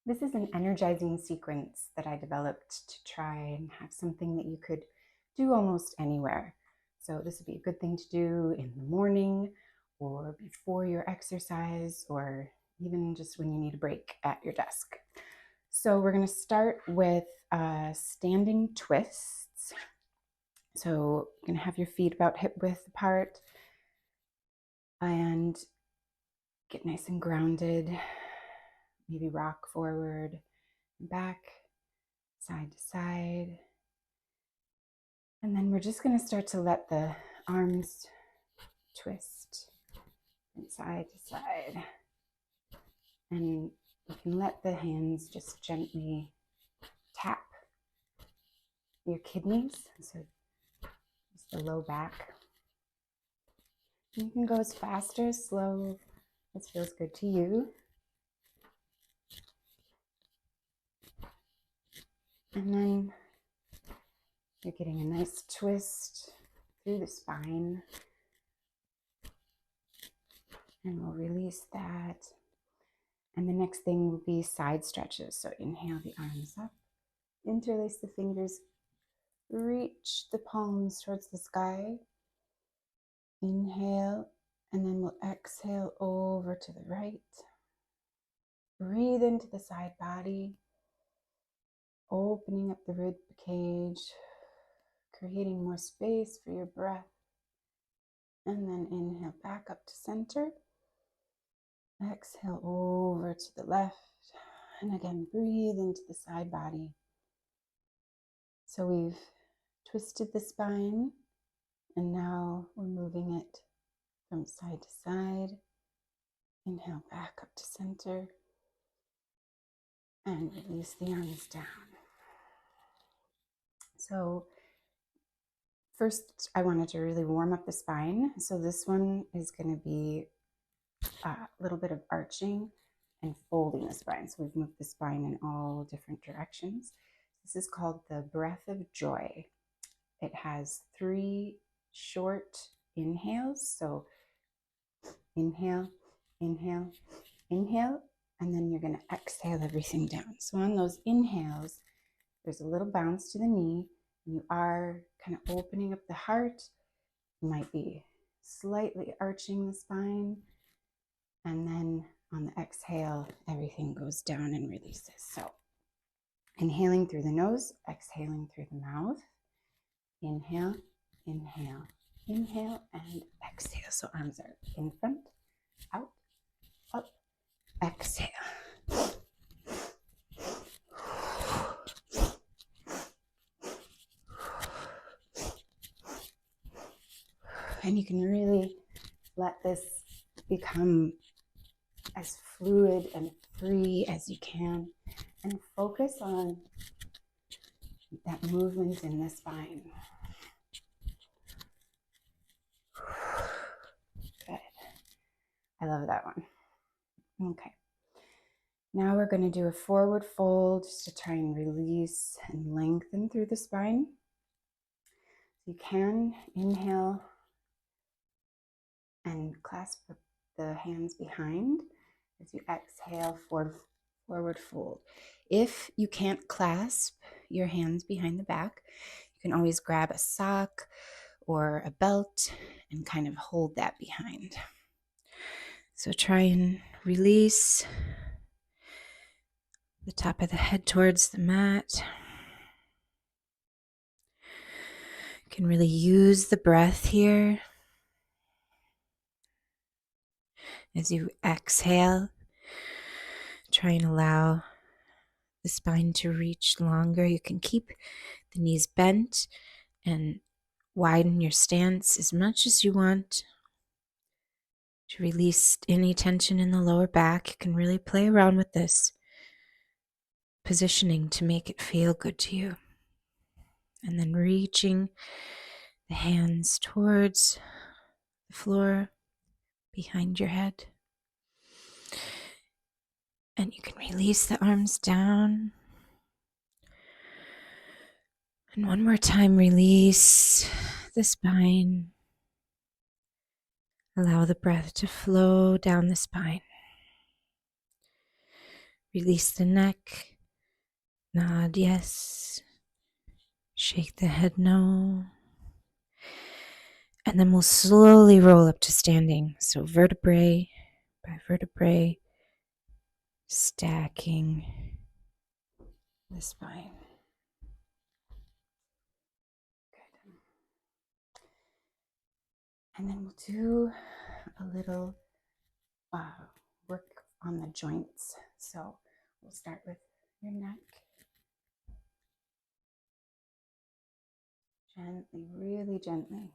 This is an energizing sequence that I developed to try and have something that you could do almost anywhere. So this would be a good thing to do in the morning or before your exercise or even just when you need a break at your desk. So we're going to start with standing twists. So you're going to have your feet about hip width apart and get nice and grounded. Maybe rock forward and back, side to side. And then we're just going to start to let the arms twist from side to side. And you can let the hands just gently tap your kidneys, so just the low back. And you can go as fast or as slow as feels good to you. And then you're getting a nice twist through the spine. And we'll release that. And the next thing will be side stretches. So inhale the arms up, interlace the fingers, reach the palms towards the sky. Inhale, and then we'll exhale over to the right. Breathe into the side body, opening up the rib cage, creating more space for your breath. And then inhale back up to center. Exhale over to the left. And again, breathe into the side body. So we've twisted the spine, and now we're moving it from side to side. Inhale back up to center. And release the arms down. So first, I wanted to really warm up the spine. So this one is going to be a little bit of arching and folding the spine. So we've moved the spine in all different directions. This is called the breath of joy. It has 3 short inhales. So inhale, inhale, inhale, and then you're going to exhale everything down. So on those inhales, there's a little bounce to the knee. You are kind of opening up the heart. You might be slightly arching the spine. And then on the exhale, everything goes down and releases. So inhaling through the nose, exhaling through the mouth. Inhale, inhale, inhale, and exhale. So arms are in front, out, up, exhale. And you can really let this become as fluid and free as you can, and focus on that movement in the spine. Good. I love that one. Okay. Now we're going to do a forward fold just to try and release and lengthen through the spine. You can inhale and clasp the hands behind as you exhale, forward fold. If you can't clasp your hands behind the back, you can always grab a sock or a belt and kind of hold that behind. So try and release the top of the head towards the mat. You can really use the breath here. As you exhale, try and allow the spine to reach longer. You can keep the knees bent and widen your stance as much as you want to release any tension in the lower back. You can really play around with this positioning to make it feel good to you. And then reaching the hands towards the floor behind your head. And you can release the arms down. And one more time, release the spine. Allow the breath to flow down the spine. Release the neck. Nod yes. Shake the head no. And then we'll slowly roll up to standing. So vertebrae by vertebrae, stacking the spine. Good. And then we'll do a little work on the joints. So we'll start with your neck. Gently, really gently.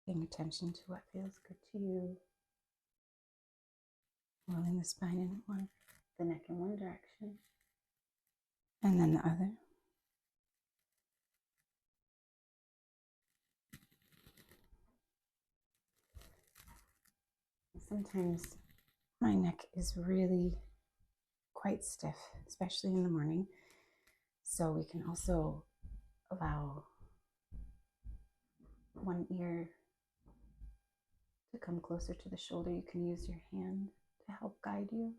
Paying attention to what feels good to you. Rolling the spine in the neck in one direction, and then the other. Sometimes my neck is really quite stiff, especially in the morning. So we can also allow one ear to come closer to the shoulder. You can use your hand to help guide you.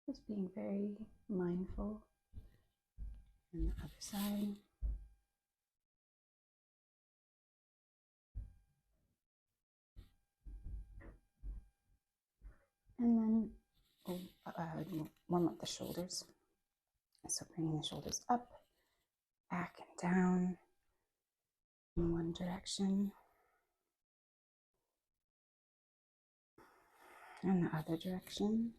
Just being very mindful. And the other side. And then warm up the shoulders. So bringing the shoulders up, back and down in one direction. And the other direction.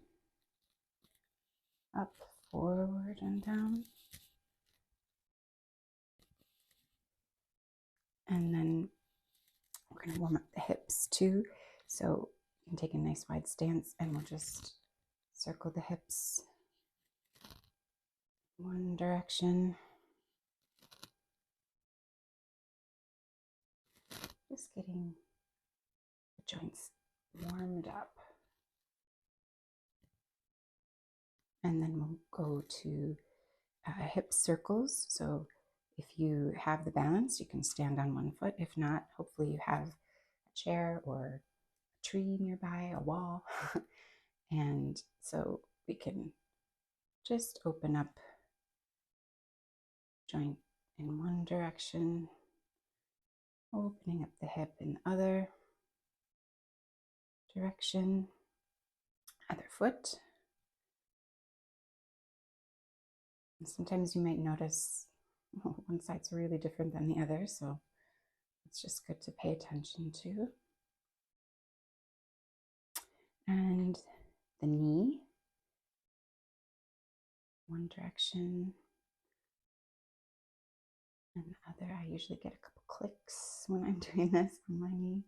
Up, forward, and down. And then we're going to warm up the hips too. So you can take a nice wide stance and we'll just circle the hips one direction. Just getting the joints warmed up. And then we'll go to hip circles. So if you have the balance, you can stand on one foot. If not, hopefully you have a chair or a tree nearby, a wall. And so we can just open up joint in one direction, opening up the hip in the other direction, other foot. And sometimes you might notice one side's really different than the other, so it's just good to pay attention to. And the knee, one direction and the other. I usually get a couple clicks when I'm doing this on my knee.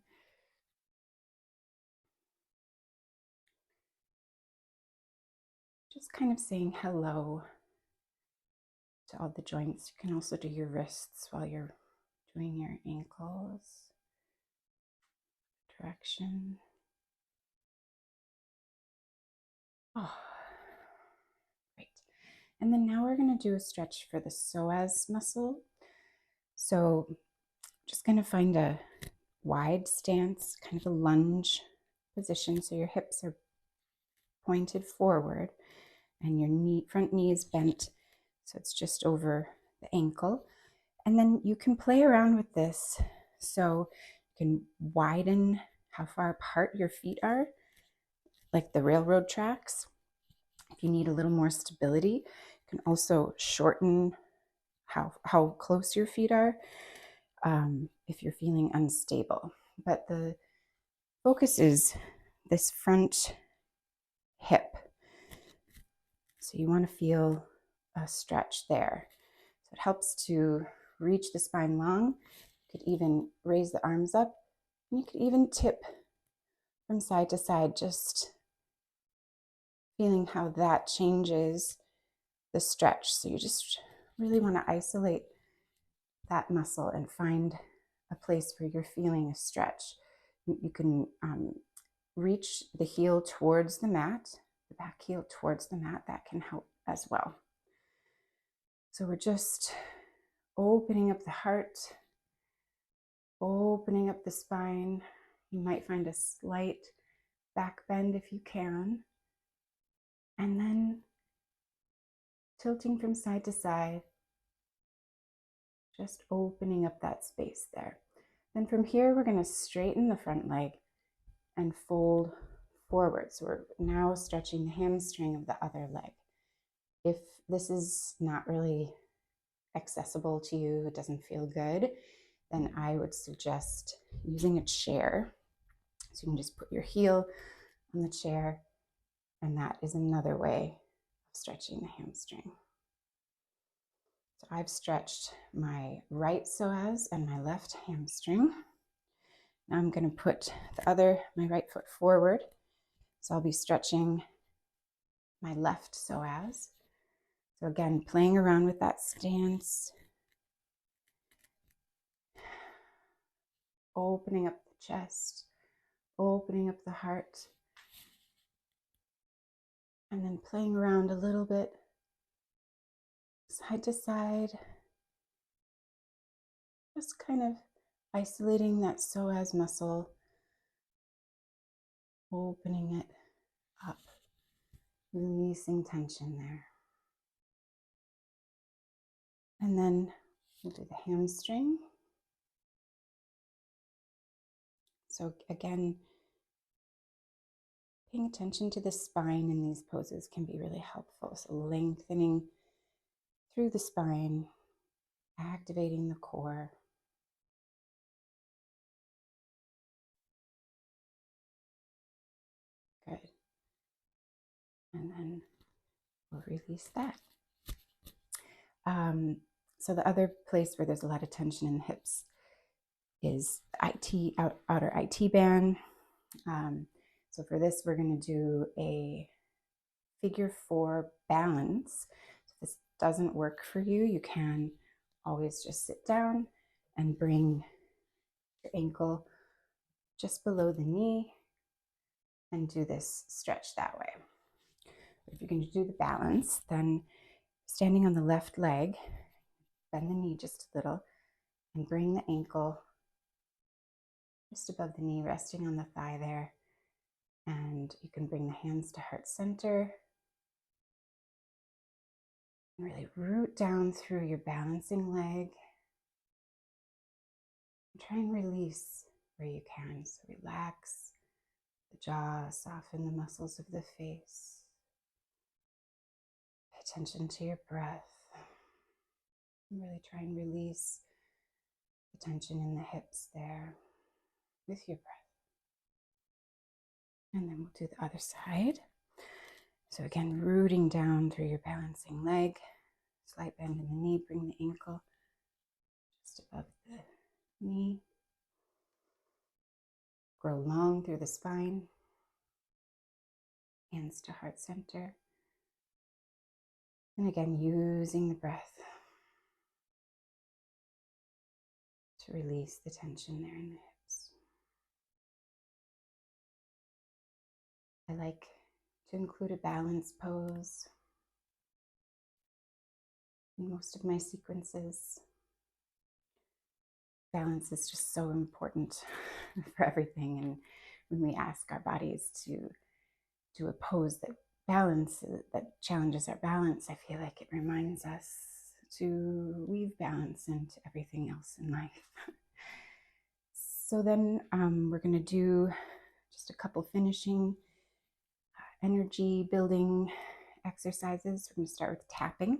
Just kind of saying hello to all the joints. You can also do your wrists while you're doing your ankles. Direction. Oh, great. And then now we're going to do a stretch for the psoas muscle. So just going to find a wide stance, kind of a lunge position. So your hips are pointed forward and your front knee is bent. So it's just over the ankle. And then you can play around with this. So you can widen how far apart your feet are, like the railroad tracks. If you need a little more stability, you can also shorten how close your feet are if you're feeling unstable. But the focus is this front hip. So you want to feel a stretch there. So it helps to reach the spine long. You could even raise the arms up. And you could even tip from side to side, just feeling how that changes the stretch. So you just really want to isolate that muscle and find a place where you're feeling a stretch. You can reach the heel towards the mat, the back heel towards the mat. That can help as well. So we're just opening up the heart, opening up the spine. You might find a slight back bend if you can, and then tilting from side to side, just opening up that space there. Then from here, we're going to straighten the front leg and fold forward. So we're now stretching the hamstring of the other leg. If this is not really accessible to you, it doesn't feel good, then I would suggest using a chair. So you can just put your heel on the chair, and that is another way of stretching the hamstring. So I've stretched my right psoas and my left hamstring. Now I'm going to put my right foot forward. So I'll be stretching my left psoas. So again, playing around with that stance, opening up the chest, opening up the heart, and then playing around a little bit, side to side, just kind of isolating that psoas muscle, opening it up, releasing tension there. And then we'll do the hamstring. So again, paying attention to the spine in these poses can be really helpful. So lengthening through the spine, activating the core. Good. And then we'll release that. So the other place where there's a lot of tension in the hips is outer IT band. So for this, we're going to do a figure 4 balance. If this doesn't work for you, you can always just sit down and bring your ankle just below the knee and do this stretch that way. If you're going to do the balance, then standing on the left leg, bend the knee just a little and bring the ankle just above the knee, resting on the thigh there. And you can bring the hands to heart center and really root down through your balancing leg. And try and release where you can. So relax the jaw, soften the muscles of the face. Pay attention to your breath. And really try and release the tension in the hips there with your breath. And then we'll do the other side. So again, rooting down through your balancing leg, slight bend in the knee, bring the ankle just above the knee. Grow long through the spine, hands to heart center. And again, using the breath to release the tension there in the hips. I like to include a balance pose in most of my sequences. Balance is just so important for everything. And when we ask our bodies to do a pose that challenges our balance, I feel like it reminds us to weave balance into everything else in life. So then we're going to do just a couple finishing energy building exercises. We're going to start with tapping.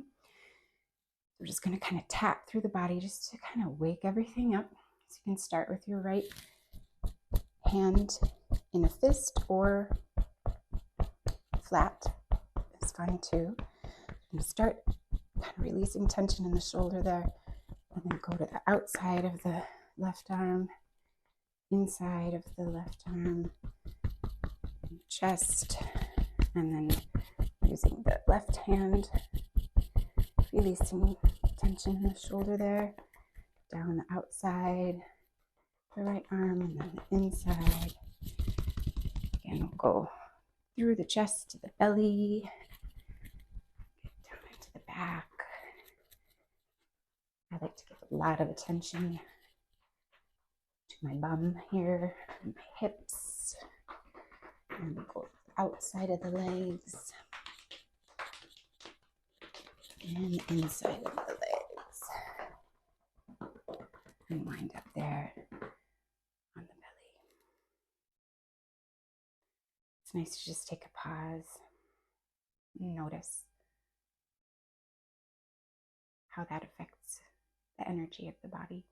We're just going to kind of tap through the body just to kind of wake everything up. So you can start with your right hand in a fist or flat. It's fine too. And start kind of releasing tension in the shoulder there, and then go to the outside of the left arm, inside of the left arm, chest, and then using the left hand, releasing tension in the shoulder there, down the outside, the right arm, and then the inside. Again, we'll go through the chest to the belly, down into the back. I like to give a lot of attention to my bum here, and my hips, And we'll go outside of the legs and inside of the legs. And wind up there on the belly. It's nice to just take a pause and notice how that affects the energy of the body.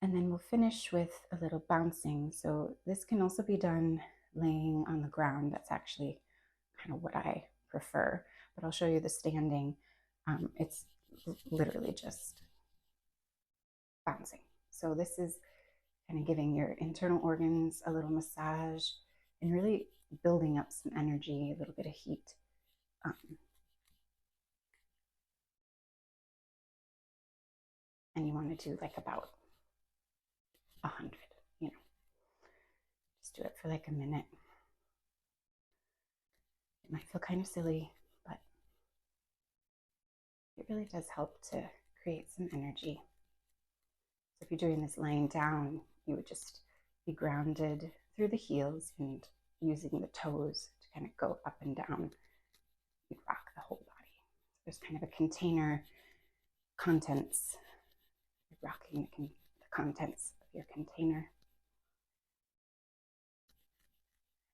And then we'll finish with a little bouncing. So this can also be done laying on the ground. That's actually kind of what I prefer, but I'll show you the standing. It's literally just bouncing. So this is kind of giving your internal organs a little massage and really building up some energy, a little bit of heat. And you want to do like about 100, just do it for like a minute. It might feel kind of silly, but it really does help to create some energy. So if you're doing this laying down, you would just be grounded through the heels and using the toes to kind of go up and down. You'd rock the whole body. So there's kind of a container contents. You're rocking the contents of your container.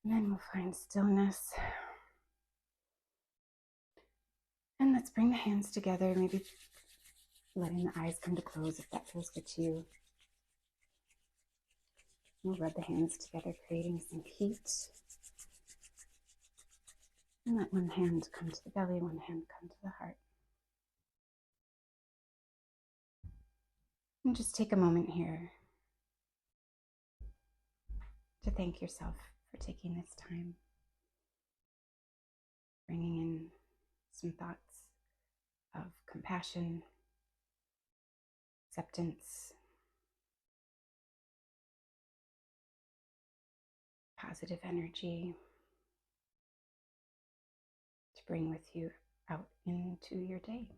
And then we'll find stillness. And let's bring the hands together, maybe letting the eyes come to close if that feels good to you. We'll rub the hands together, creating some heat. And let one hand come to the belly, one hand come to the heart. And just take a moment here to thank yourself for taking this time, bringing in some thoughts of compassion, acceptance, positive energy to bring with you out into your day.